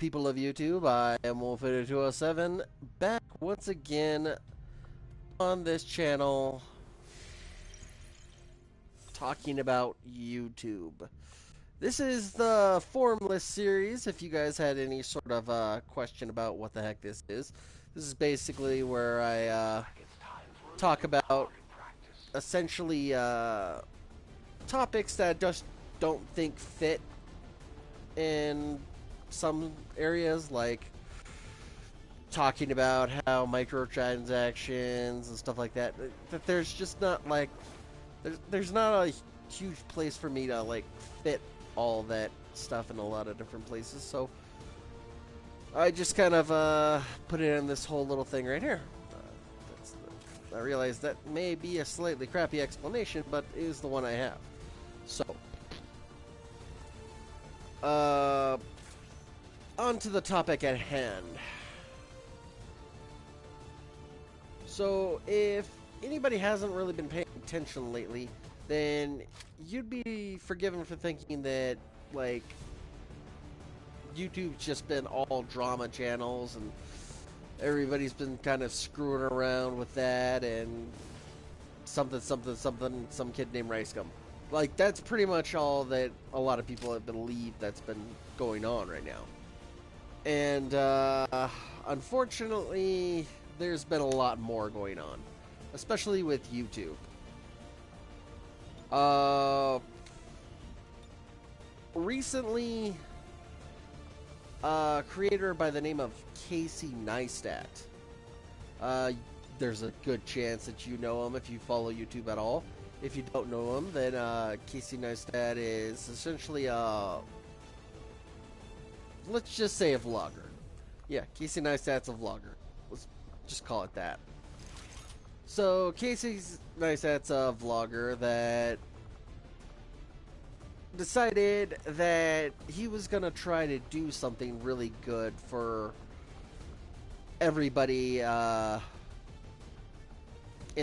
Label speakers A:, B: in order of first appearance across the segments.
A: people of YouTube? I am Wolf8207, back once again on this channel talking about YouTube. This is the Formless series. If you guys had any sort of question about what the heck this is basically where I talk about essentially topics that just don't think fit in some areas, like talking about how microtransactions and stuff like that, that there's just not like there's not a huge place for me to like fit all that stuff in a lot of different places, so I just kind of put it in this whole little thing right here. I realize that may be a slightly crappy explanation, but it is the one I have. So on to the topic at hand. So, if anybody hasn't really been paying attention lately, then you'd be forgiven for thinking that, like, YouTube's just been all drama channels and everybody's been kind of screwing around with that and something, some kid named Rice Gum. Like, that's pretty much all that a lot of people have believed that's been going on right now. And, unfortunately, there's been a lot more going on, especially with YouTube. Recently, a creator by the name of Casey Neistat. There's a good chance that you know him if you follow YouTube at all. If you don't know him, then Casey Neistat is essentially let's just say a vlogger. Yeah, Casey Neistat's a vlogger. Let's just call it that. So Casey Neistat's a vlogger that decided that he was gonna try to do something really good for everybody in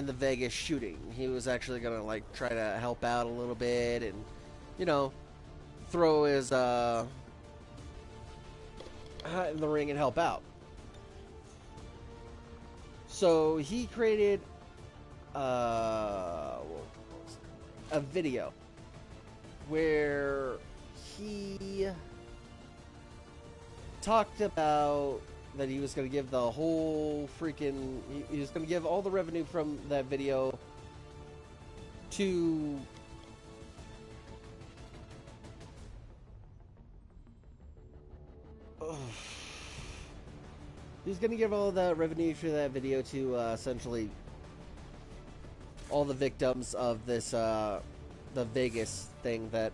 A: the Vegas shooting. He was actually gonna like try to help out a little bit and, you know, throw his hat in the ring and help out. So he created a video where he talked about that he was going to give the whole freaking... He was going to give all the revenue from that video to... He's going to give all the revenue for that video to essentially all the victims of this, the Vegas thing that,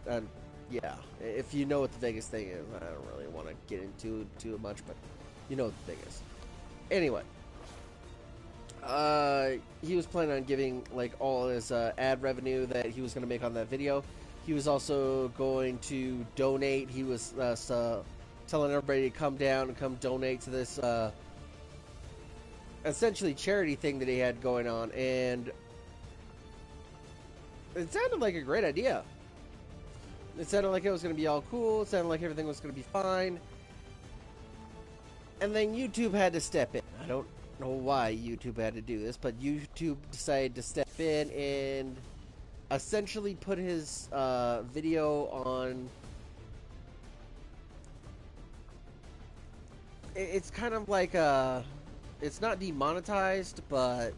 A: yeah, if you know what the Vegas thing is, I don't really want to get into it too much, but you know what the thing is. Anyway, he was planning on giving, like, all his ad revenue that he was going to make on that video. He was also going to donate. He was telling everybody to come down and come donate to this essentially charity thing that he had going on, and it sounded like a great idea. It sounded like it was going to be all cool. It sounded like everything was going to be fine. And then YouTube had to step in. I don't know why YouTube had to do this, but YouTube decided to step in and essentially put his video on... It's kind of like it's not demonetized, but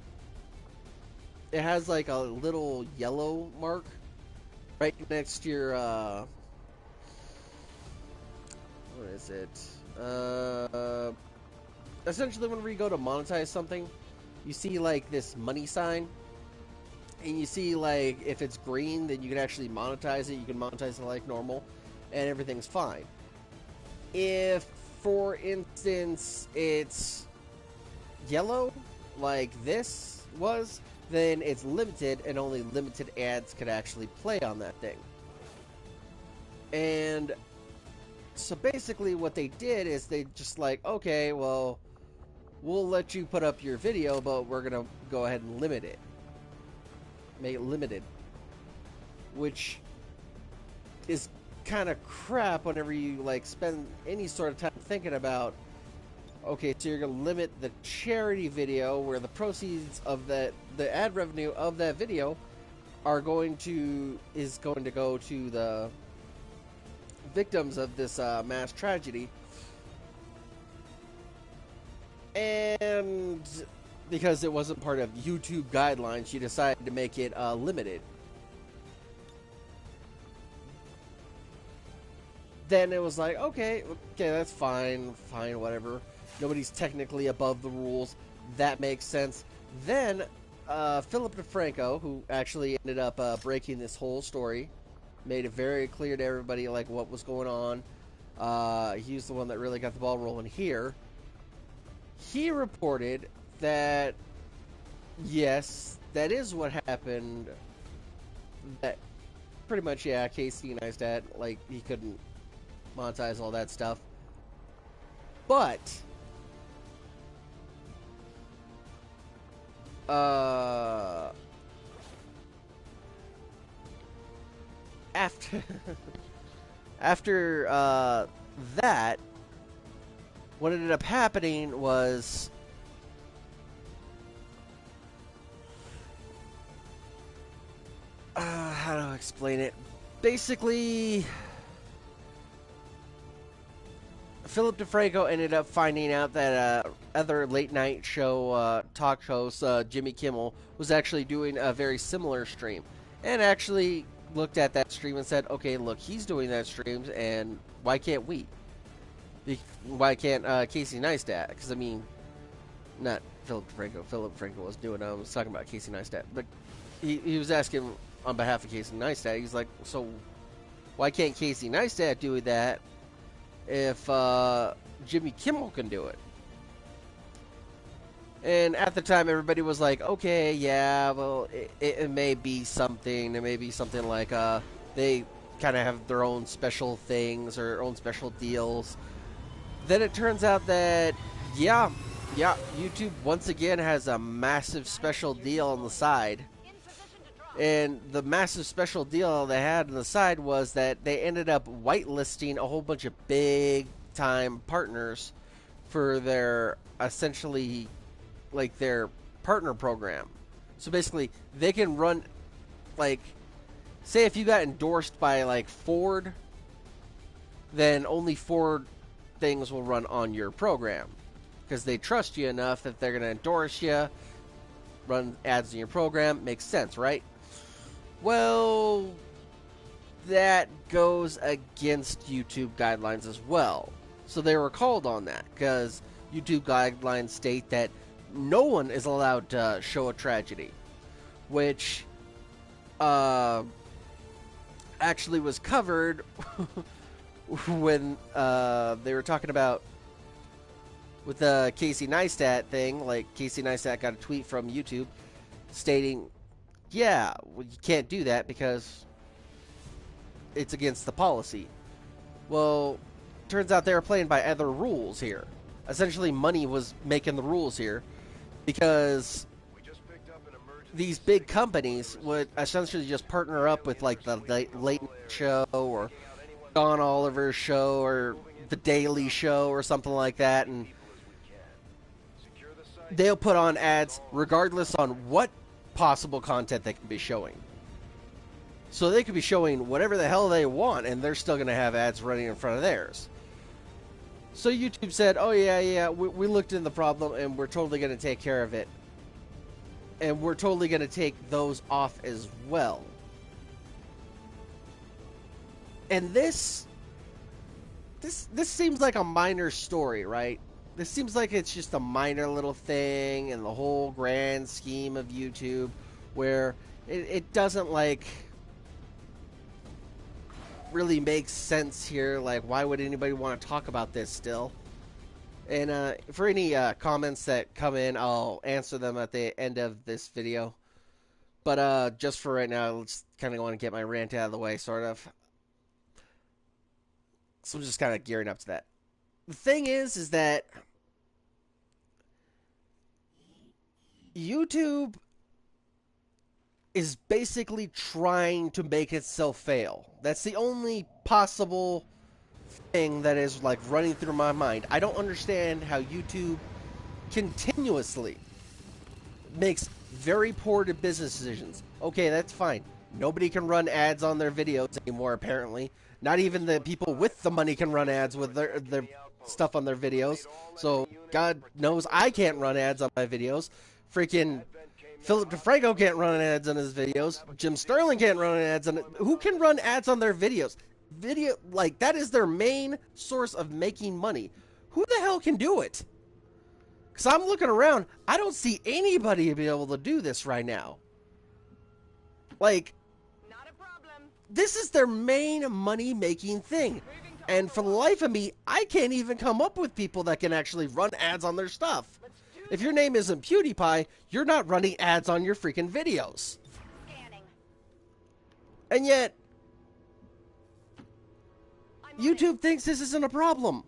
A: it has like a little yellow mark right next to your what is it? Essentially, whenever you go to monetize something, you see like this money sign, and you see like if it's green, then you can actually monetize it. You can monetize it like normal, and everything's fine. If, for instance, it's yellow, like this was, then it's limited, and only limited ads could actually play on that thing. And so basically what they did is they just like, okay, well, we'll let you put up your video, but we're gonna go ahead and limit it. Make it limited. Which is kind of crap whenever you like spend any sort of time thinking about, okay, so you're going to limit the charity video where the proceeds of the ad revenue of that video is going to go to the victims of this mass tragedy. And because it wasn't part of YouTube guidelines, you decided to make it limited. Then it was like, okay, that's fine, whatever. Nobody's technically above the rules. That makes sense. Then Philip DeFranco, who actually ended up breaking this whole story, made it very clear to everybody like what was going on. He's the one that really got the ball rolling here. He reported that yes, that is what happened. That pretty much, yeah, Casey Neistat, like, he couldn't monetize all that stuff. But after that, what ended up happening was how do I explain it? Basically, Philip DeFranco ended up finding out that other late night show talk host Jimmy Kimmel was actually doing a very similar stream, and actually looked at that stream and said, okay, look, he's doing that streams, and why can't we? Why can't Casey Neistat? Because, I mean, not Philip DeFranco. Philip DeFranco was doing it. I was talking about Casey Neistat. But he was asking on behalf of Casey Neistat. He's like, so why can't Casey Neistat do that if Jimmy Kimmel can do it? And at the time, everybody was like, okay, yeah, well, it may be something. It may be something like they kind of have their own special things or own special deals. Then it turns out that, yeah, YouTube once again has a massive special deal on the side. And the massive special deal they had on the side was that they ended up whitelisting a whole bunch of big-time partners for their, essentially, like, their partner program. So basically, they can run, like, say if you got endorsed by, like, Ford, then only Ford things will run on your program because they trust you enough that they're going to endorse you, run ads in your program. Makes sense, right? Well, that goes against YouTube guidelines as well. So they were called on that because YouTube guidelines state that no one is allowed to show a tragedy, which actually was covered when they were talking about with the Casey Neistat thing. Like, Casey Neistat got a tweet from YouTube stating, yeah, well, you can't do that because it's against the policy. Well, turns out they were playing by other rules here. Essentially, money was making the rules here because these big companies would essentially just partner up with, like, the Late Night Show or Don Oliver's show or The Daily Show or something like that, and they'll put on ads regardless on what possible content they can be showing. So they could be showing whatever the hell they want, and they're still going to have ads running in front of theirs. So YouTube said, oh yeah, we looked into the problem, and we're totally going to take care of it. And we're totally going to take those off as well. And this seems like a minor story, right? This seems like it's just a minor little thing in the whole grand scheme of YouTube, where it doesn't, like, really make sense here. Like, why would anybody want to talk about this still? And for any comments that come in, I'll answer them at the end of this video. But just for right now, let's kind of want to get my rant out of the way, sort of. So I'm just kind of gearing up to that. The thing is that YouTube is basically trying to make itself fail. That's the only possible thing that is like running through my mind. I don't understand how YouTube continuously makes very poor business decisions. Okay, that's fine. Nobody can run ads on their videos anymore, apparently. Not even the people with the money can run ads with their stuff on their videos. So, God knows I can't run ads on my videos. Freaking Philip DeFranco can't run ads on his videos. Jim Sterling can't run ads on it. Who can run ads on their videos? Like, that is their main source of making money. Who the hell can do it? Because I'm looking around, I don't see anybody be able to do this right now. Like, not a problem. This is their main money-making thing. And for the life of me, I can't even come up with people that can actually run ads on their stuff. If your name isn't PewDiePie, you're not running ads on your freaking videos. And yet, YouTube thinks this isn't a problem.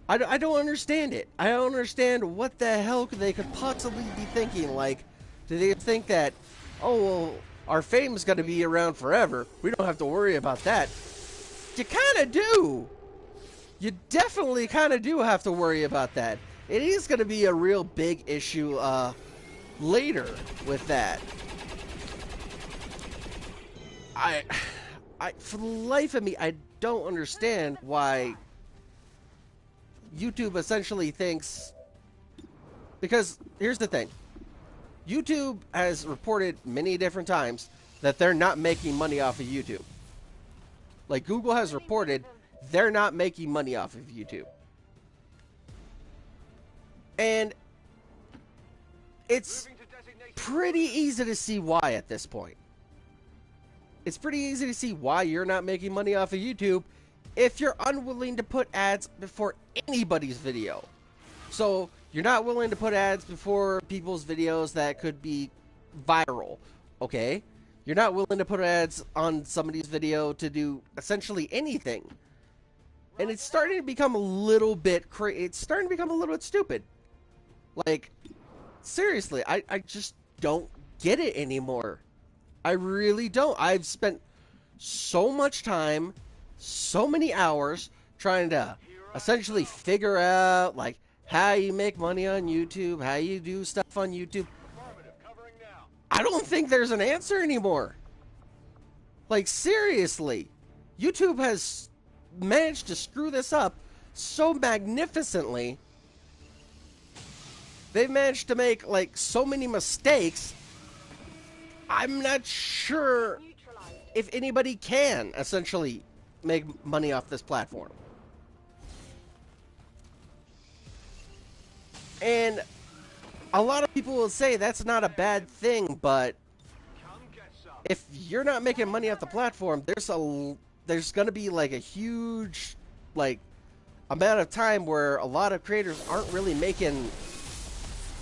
A: I don't understand it. I don't understand what the hell they could possibly be thinking. Like, do they think that, oh, well, our fame's going to be around forever. We don't have to worry about that. You kind of do. You definitely kind of do have to worry about that. It is going to be a real big issue later with that. For the life of me, I don't understand why YouTube essentially thinks, because here's the thing. YouTube has reported many different times that they're not making money off of YouTube. Like, Google has reported they're not making money off of YouTube. And it's pretty easy to see why at this point. It's pretty easy to see why you're not making money off of YouTube if you're unwilling to put ads before anybody's video. So, you're not willing to put ads before people's videos that could be viral, okay? You're not willing to put ads on somebody's video to do essentially anything. And it's starting to become a little bit stupid. Like, seriously, I just don't get it anymore. I really don't. I've spent so much time, so many hours trying to essentially figure out, like, how you make money on YouTube, how you do stuff on YouTube. I don't think there's an answer anymore. Like, seriously. YouTube has managed to screw this up so magnificently. They've managed to make, like, so many mistakes. I'm not sure if anybody can essentially make money off this platform. And a lot of people will say that's not a bad thing, but if you're not making money off the platform, there's going to be like a huge like amount of time where a lot of creators aren't really making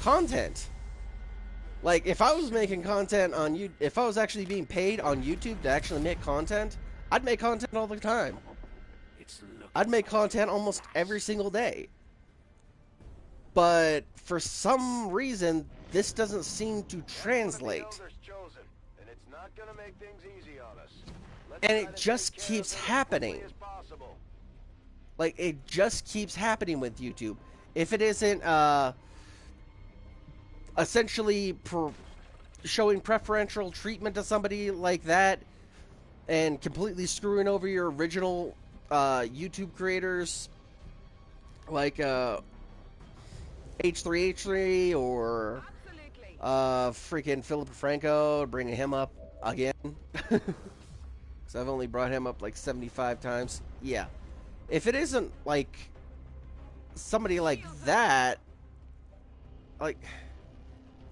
A: content. Like, if I was making content on YouTube, if I was actually being paid on YouTube to actually make content, I'd make content all the time. I'd make content almost every single day. But for some reason, this doesn't seem to translate. And it just keeps happening. Like, it just keeps happening with YouTube. If it isn't, essentially showing preferential treatment to somebody like that and completely screwing over your original YouTube creators like H3H3 or freaking Philip DeFranco, bringing him up again. Because I've only brought him up like 75 times. Yeah. If it isn't like somebody like that, like,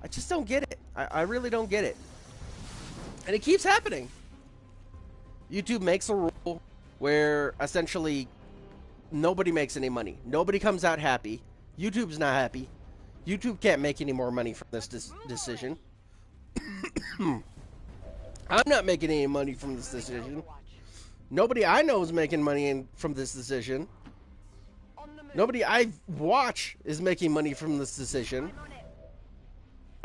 A: I just don't get it. I really don't get it. And it keeps happening. YouTube makes a rule where essentially nobody makes any money. Nobody comes out happy. YouTube's not happy. YouTube can't make any more money from this decision. I'm not making any money from this decision. Nobody I know is making money from this decision. Nobody I watch is making money from this decision.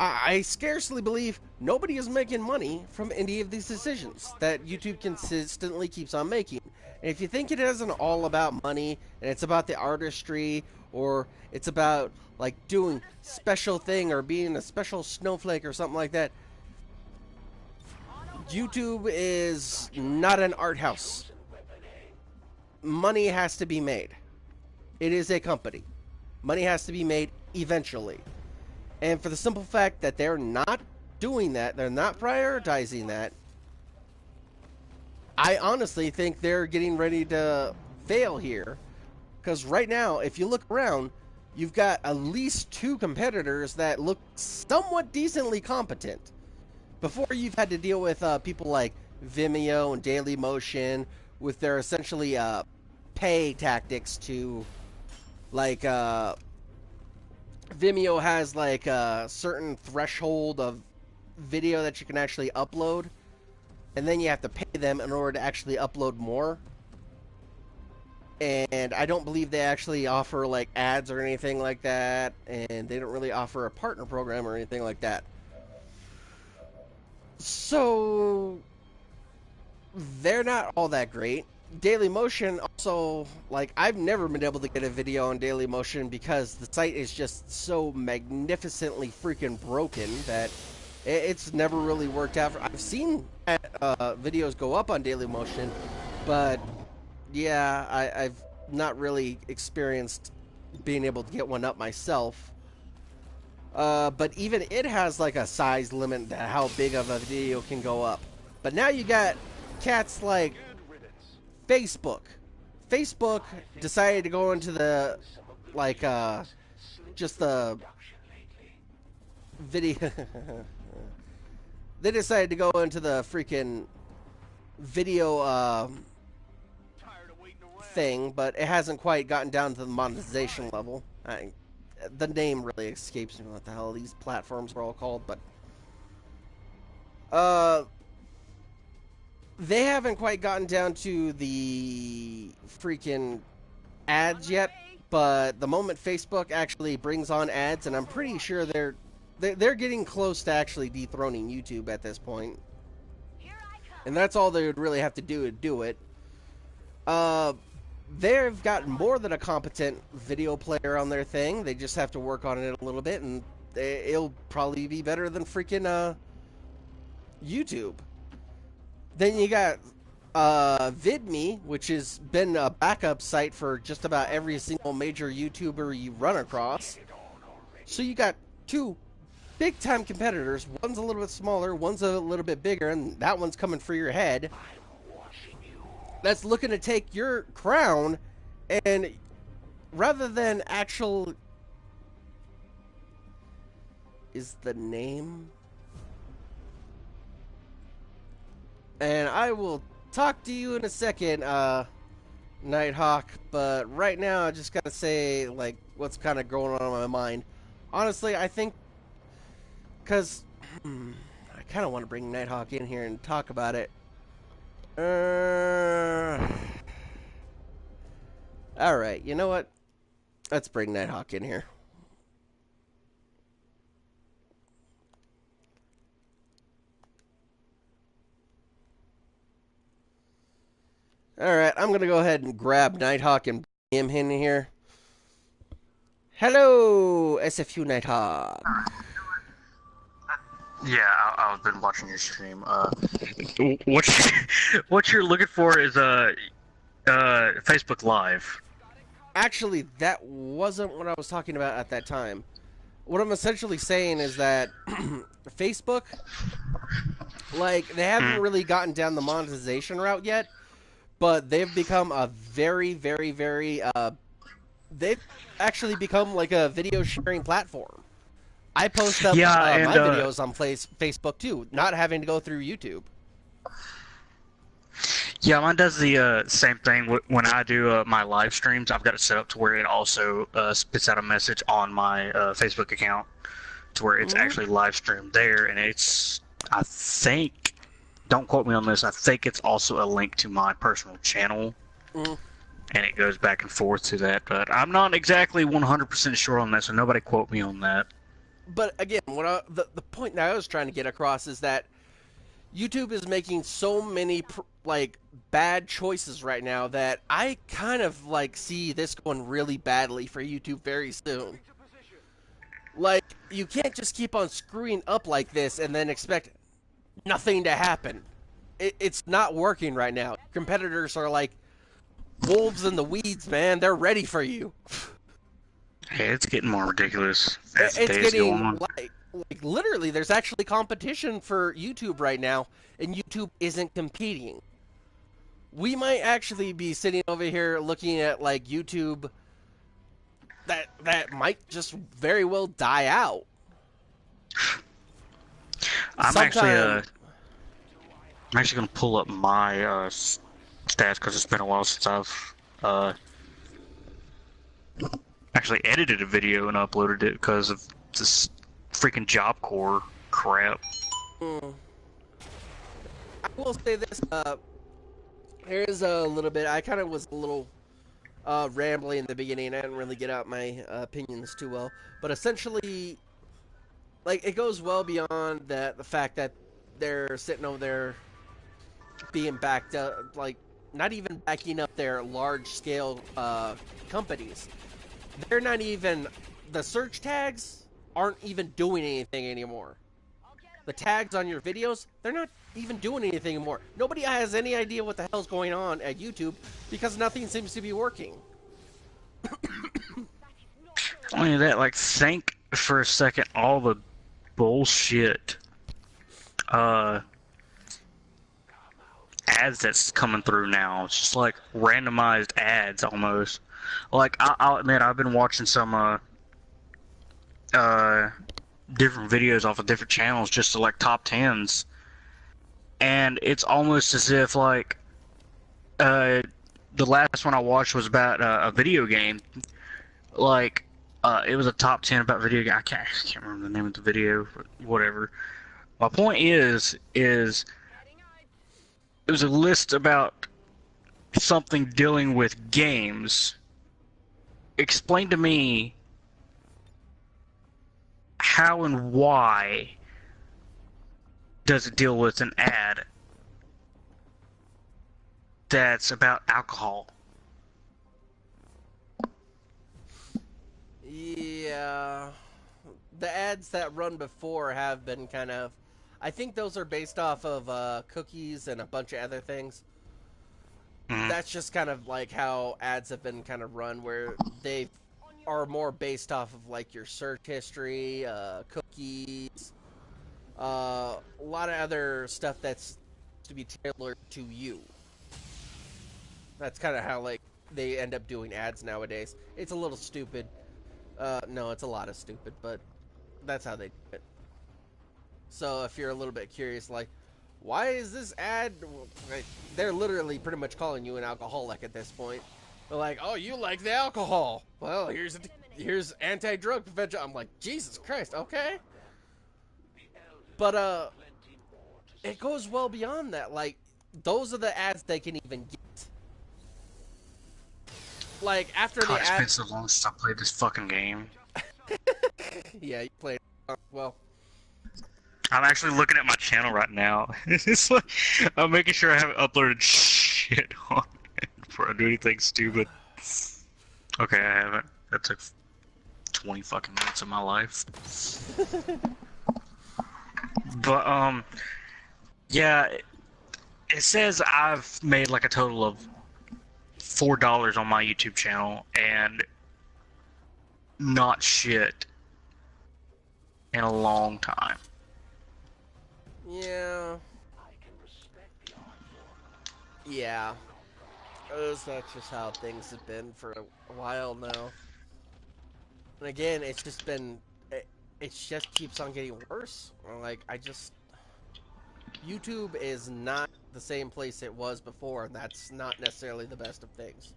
A: I scarcely believe nobody is making money from any of these decisions that YouTube consistently keeps on making. And if you think it isn't all about money and it's about the artistry or it's about like doing special thing or being a special snowflake or something like that, YouTube is not an art house. Money has to be made. It is a company. Money has to be made eventually. And for the simple fact that they're not doing that, they're not prioritizing that, I honestly think they're getting ready to fail here. Because right now, if you look around, you've got at least 2 competitors that look somewhat decently competent. Before, you've had to deal with people like Vimeo and Dailymotion with their essentially pay tactics to, like, Vimeo has like a certain threshold of video that you can actually upload, and then you have to pay them in order to actually upload more. And I don't believe they actually offer like ads or anything like that, and they don't really offer a partner program or anything like that. So they're not all that great. Dailymotion also, like, I've never been able to get a video on Dailymotion because the site is just so magnificently freaking broken that it's never really worked out. I've seen videos go up on Dailymotion, but yeah, I've not really experienced being able to get one up myself. But even it has like a size limit to how big of a video can go up. But now you got cats like Facebook. Facebook decided to go into the, like, just the video. They decided to go into the freaking video thing, but it hasn't quite gotten down to the monetization level. The name really escapes me what the hell these platforms are all called, but they haven't quite gotten down to the freaking ads yet, but the moment Facebook actually brings on ads, and I'm pretty sure they're getting close to actually dethroning YouTube at this point. And that's all they would really have to do to do it. They've got more than a competent video player on their thing. They just have to work on it a little bit, and it'll probably be better than freaking YouTube. Then you got VidMe, which has been a backup site for just about every single major YouTuber you run across. So you got 2 big-time competitors. One's a little bit smaller, one's a little bit bigger, and that one's coming for your head. That's looking to take your crown, and rather than actual... Is the name... And I will talk to you in a second, Nighthawk, but right now I just gotta say, like, what's kind of going on in my mind. Honestly, I think, because I kind of want to bring Nighthawk in here and talk about it. Alright, you know what? Let's bring Nighthawk in here. Alright, I'm going to go ahead and grab Nighthawk and bring him in here. Hello, SFU Nighthawk.
B: Yeah, I've been watching your stream. What you're looking for is Facebook Live.
A: Actually, that wasn't what I was talking about at that time. What I'm essentially saying is that Facebook, like, they haven't really gotten down the monetization route yet, but they've become a very, very, very, they've actually become like a video sharing platform. I post up my videos on Facebook too, not having to go through YouTube.
B: Yeah, mine does the same thing. When I do my live streams, I've got it set up to where it also spits out a message on my Facebook account to where it's actually live streamed there, and it's, I think, don't quote me on this, I think it's also a link to my personal channel, and it goes back and forth to that, but I'm not exactly 100% sure on that, so nobody quote me on that.
A: but again, the point that I was trying to get across is that YouTube is making so many like bad choices right now that I kind of like see this going really badly for YouTube very soon. Like you can't just keep on screwing up like this and then expect nothing to happen. It's not working right now. Competitors are like wolves in the weeds, man. They're ready for you.
B: Hey, it's getting more ridiculous as the
A: It's
B: days go
A: getting
B: on.
A: like literally there's actually competition for YouTube right now, and YouTube isn't competing. We might actually be sitting over here looking at like YouTube that might just very well die out.
B: I'm actually
A: Sometime,
B: I'm actually gonna pull up my stats because it's been a while since I've actually edited a video and uploaded it because of this freaking Job Corps crap.
A: I will say this. Here's a little bit. I kind of was a little rambly in the beginning. I didn't really get out my opinions too well, but essentially, like it goes well beyond that. The fact that they're sitting over there being backed up, like not even backing up their large scale companies. They're not even the search tags aren't even doing anything anymore. The tags on your videos, they're not even doing anything anymore. Nobody has any idea what the hell's going on at YouTube because nothing seems to be working.
B: Only that, like, think for a second all the bullshit uh ads that's coming through now. It's just like randomized ads almost. Like I'll admit I've been watching some uh different videos off of different channels just to like top tens, and it's almost as if like uh the last one I watched was about a video game. Like it was a top 10 about video game. I can't remember the name of the video, but whatever. My point is it was a list about something dealing with games. Explain to me how and why does it deal with an ad that's about alcohol?
A: Yeah, the ads that run before have been kind of. I think those are based off of cookies and a bunch of other things.
B: Mm.
A: That's just kind of like how ads have been kind of run, where they are more based off of like your search history, cookies, a lot of other stuff that's to be tailored to you. That's kind of how like they end up doing ads nowadays. It's a little stupid. No, it's a lot of stupid, but that's how they do it. So if you're a little bit curious, like, why is this ad? Like, they're literally pretty much calling you an alcoholic at this point. They're like, oh, you like the alcohol? Well, here's anti-drug prevention. I'm like, Jesus Christ, okay. But it goes well beyond that. Like, those are the ads they can even get. Like after the
B: God, it's been
A: ad,
B: so long since I played this fucking game.
A: yeah, you played well.
B: I'm actually looking at my channel right now. It's like, I'm making sure I haven't uploaded shit on it before I do anything stupid. Okay, I haven't. That took 20 fucking minutes of my life. But, yeah, it says I've made like a total of $4 on my YouTube channel and not shit in a long time.
A: Yeah. Yeah. That's just how things have been for a while now. And again, it's just been, it just keeps on getting worse. Like, YouTube is not the same place it was before, and that's not necessarily the best of things.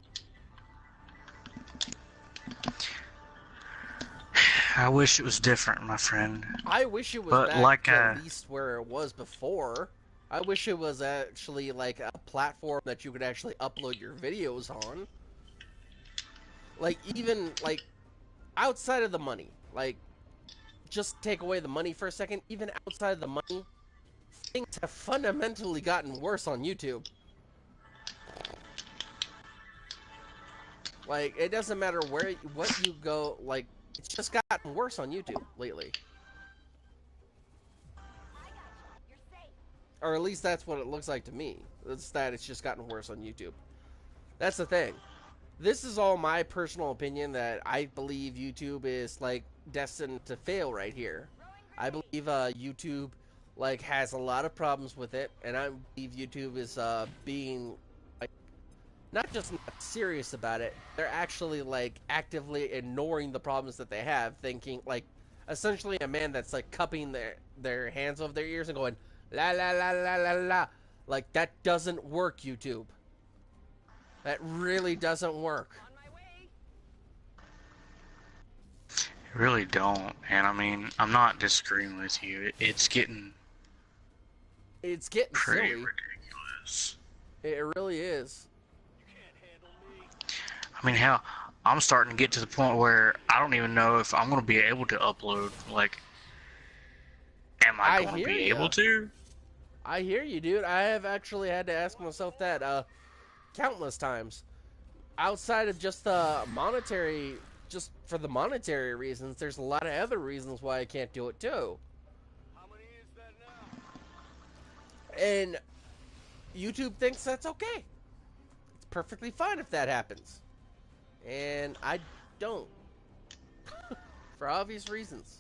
B: I wish it was different, my friend.
A: I wish it was
B: But
A: back
B: like,
A: to at least where it was before. I wish it was actually like a platform that you could actually upload your videos on. Like, even, like, outside of the money. Like, just take away the money for a second, even outside of the money, things have fundamentally gotten worse on YouTube. Like, it doesn't matter what you go, like, it's just gotten worse on YouTube lately. Or at least that's what it looks like to me. It's that it's just gotten worse on YouTube. That's the thing. This is all my personal opinion that I believe YouTube is, like, destined to fail right here. I believe YouTube, like, has a lot of problems with it, and I believe YouTube is being, like, not just not serious about it, they're actually, like, actively ignoring the problems that they have, thinking, like, essentially a man that's, like, cupping their hands over their ears and going, la la la la la la. Like, that doesn't work, YouTube. That really doesn't work.
B: Really don't, and I mean, I'm not disagreeing with you. It's getting pretty
A: silly.
B: ridiculous.
A: It really is.
B: I mean, hell, I'm starting to get to the point where I don't even know if I'm going to be able to upload. Like, am I going to be able to?
A: I hear you, dude. I have actually had to ask myself that countless times. Outside of just the monetary, just for the monetary reasons, there's a lot of other reasons why I can't do it too. How many is that now? And YouTube thinks that's okay. It's perfectly fine if that happens. And I don't. For obvious reasons.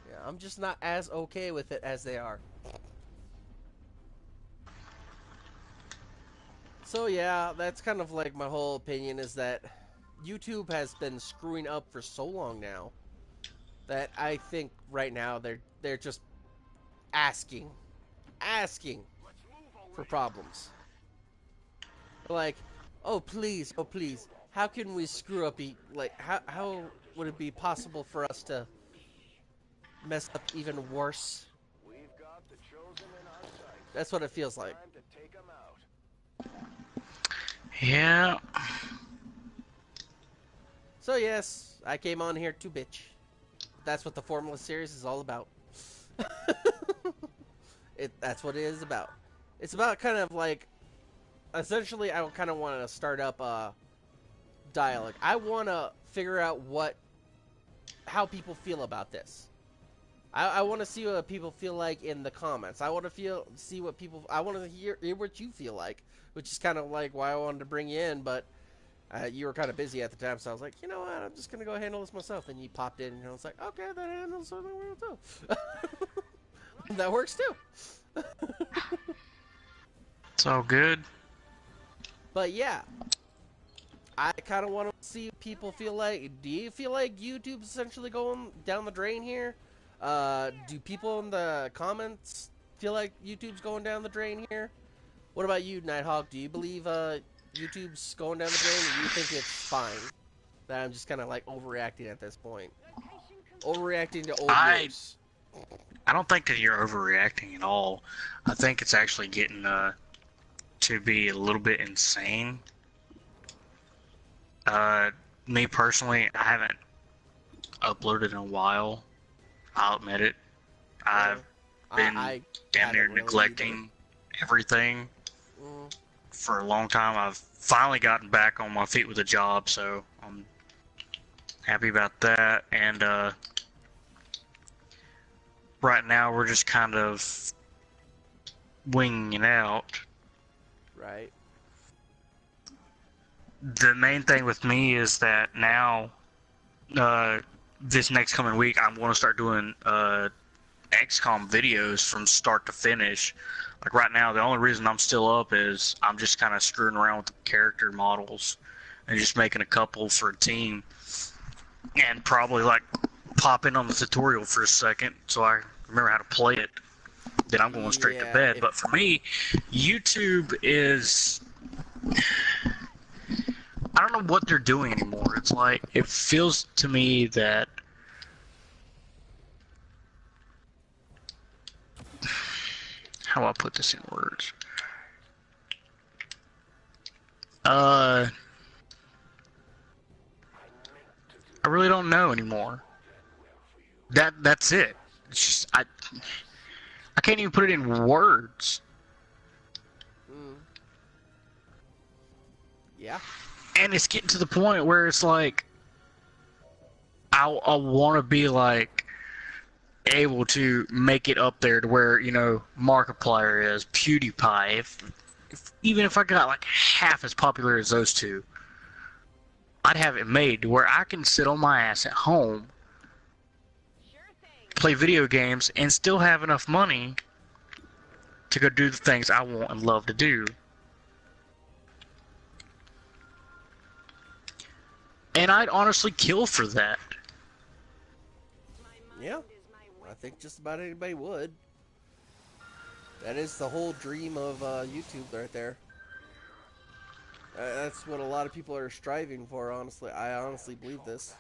A: Yeah, I'm just not as okay with it as they are. So yeah, that's kind of like my whole opinion is that YouTube has been screwing up for so long now that I think right now they're just asking for problems. Like, oh please, how can we screw up? Like, how would it be possible for us to mess up even worse? That's what it feels like.
B: Yeah.
A: So yes, I came on here to bitch. That's what the Formless series is all about. That's what it is about. It's about kind of like, essentially, I kind of want to start up a dialogue. I want to figure out how people feel about this. I want to see what people feel like in the comments. I want to see what people. I want to hear what you feel like, which is kind of like why I wanted to bring you in, but you were kind of busy at the time, so I was like, you know what, I'm just gonna go handle this myself. And you popped in, and I was like, okay, that handles something weird too. That works too.
B: It's all good.
A: But yeah, I kind of want to see what people feel like. Do you feel like YouTube's essentially going down the drain here? Do people in the comments feel like YouTube's going down the drain here? What about you, Nighthawk? Do you believe YouTube's going down the drain, or do you think it's fine? That I'm just kind of like overreacting at this point. Overreacting to old news.
B: I don't think that you're overreacting at all. I think it's actually getting to be a little bit insane. Me personally, I haven't uploaded in a while. I'll admit it. I've been damn near neglecting everything for a long time. I've finally gotten back on my feet with a job, so I'm happy about that. And right now we're just kind of winging it out.
A: Right.
B: The main thing with me is that now, this next coming week, I'm going to start doing XCOM videos from start to finish. Like right now, the only reason I'm still up is I'm just kind of screwing around with the character models and just making a couple for a team, and probably like pop in on the tutorial for a second so I remember how to play it. Then I'm going straight to bed. But for me, YouTube is, I don't know what they're doing anymore. It's like, it feels to me that how do I put this in words? don't know anymore. That's it. It's just, I can't even put it in words.
A: Mm. Yeah.
B: And it's getting to the point where it's like, I want to be like able to make it up there to where, you know, Markiplier is, PewDiePie. Even if I got like half as popular as those two, I'd have it made to where I can sit on my ass at home, play video games, and still have enough money to go do the things I want and love to do. And I'd honestly kill for that.
A: Yeah. I think just about anybody would. That is the whole dream of YouTube right there. That's what a lot of people are striving for, honestly. I honestly believe this.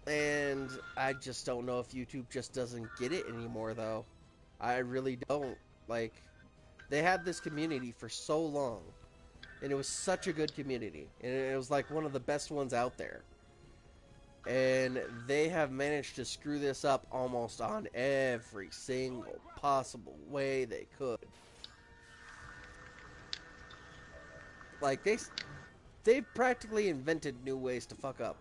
A: And I just don't know if YouTube just doesn't get it anymore, though. I really don't. Like, they had this community for so long. And it was such a good community. And it was like one of the best ones out there. And they have managed to screw this up almost on every single possible way they could. Like, they practically invented new ways to fuck up.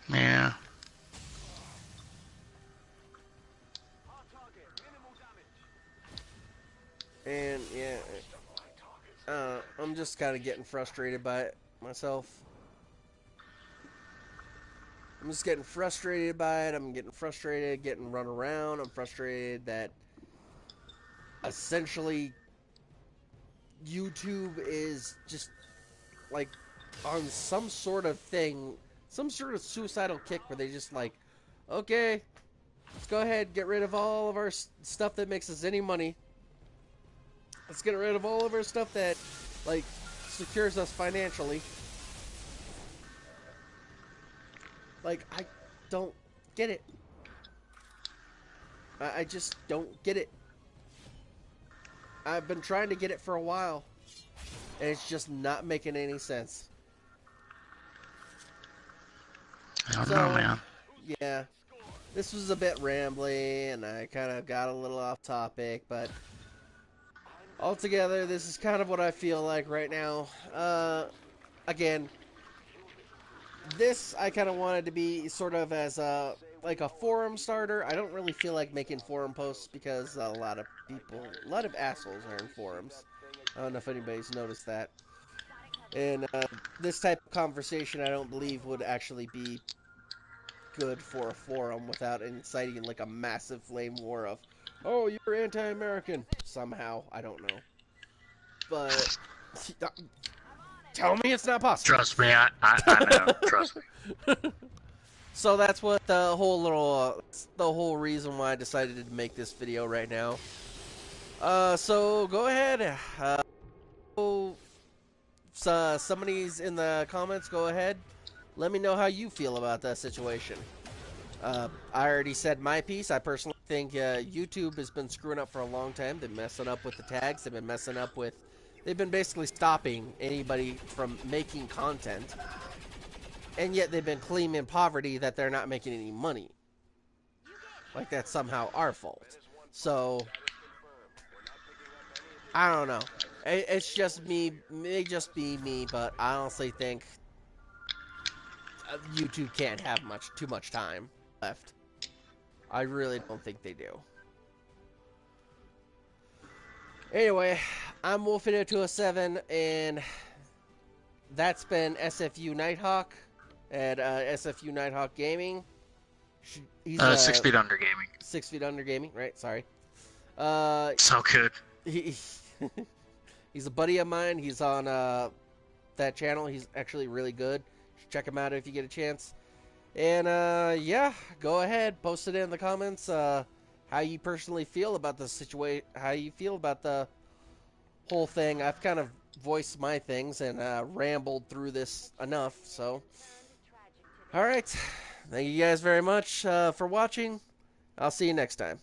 B: Yeah.
A: And, yeah, I'm just kind of getting frustrated by it myself. I'm just getting frustrated by it. I'm getting frustrated getting run around. I'm frustrated that essentially YouTube is just like on some sort of thing, some sort of suicidal kick where they just like, okay, let's go ahead, get rid of all of our stuff that makes us any money. Let's get rid of all of our stuff that like secures us financially. Like, I don't get it. I just don't get it. I've been trying to get it for a while, and it's just not making any sense.
B: I don't know, man.
A: Yeah, this was a bit rambly, and I kind of got a little off topic, but altogether, this is kind of what I feel like right now. Again, this I kind of wanted to be sort of as a like a forum starter. I don't really feel like making forum posts because a lot of people, a lot of assholes are in forums. I don't know if anybody's noticed that. And this type of conversation, I don't believe would actually be good for a forum without inciting like a massive flame war of, oh, you're anti-American somehow. I don't know, but tell me it's not possible.
B: Trust me, I know. Trust me.
A: So that's what the whole little, the whole reason why I decided to make this video right now. So go ahead. Somebody's in the comments. Go ahead. Let me know how you feel about that situation. I already said my piece. I personally think YouTube has been screwing up for a long time. They've been messing up with the tags. They've been messing up with... They've been basically stopping anybody from making content. And yet they've been claiming poverty that they're not making any money. Like that's somehow our fault. So, I don't know. It's just me. It may just be me, but I honestly think YouTube can't have too much time left. I really don't think they do. Anyway, I'm Wolfino207, and that's been SFU Nighthawk at SFU Nighthawk Gaming. He's
B: 6 Feet Under Gaming.
A: 6 Feet Under Gaming, right? Sorry.
B: So good.
A: He's a buddy of mine. He's on that channel. He's actually really good. You should check him out if you get a chance. And yeah, go ahead, post it in the comments. How you personally feel about the situation? How you feel about the whole thing? I've kind of voiced my things and rambled through this enough. So, all right, thank you guys very much for watching. I'll see you next time.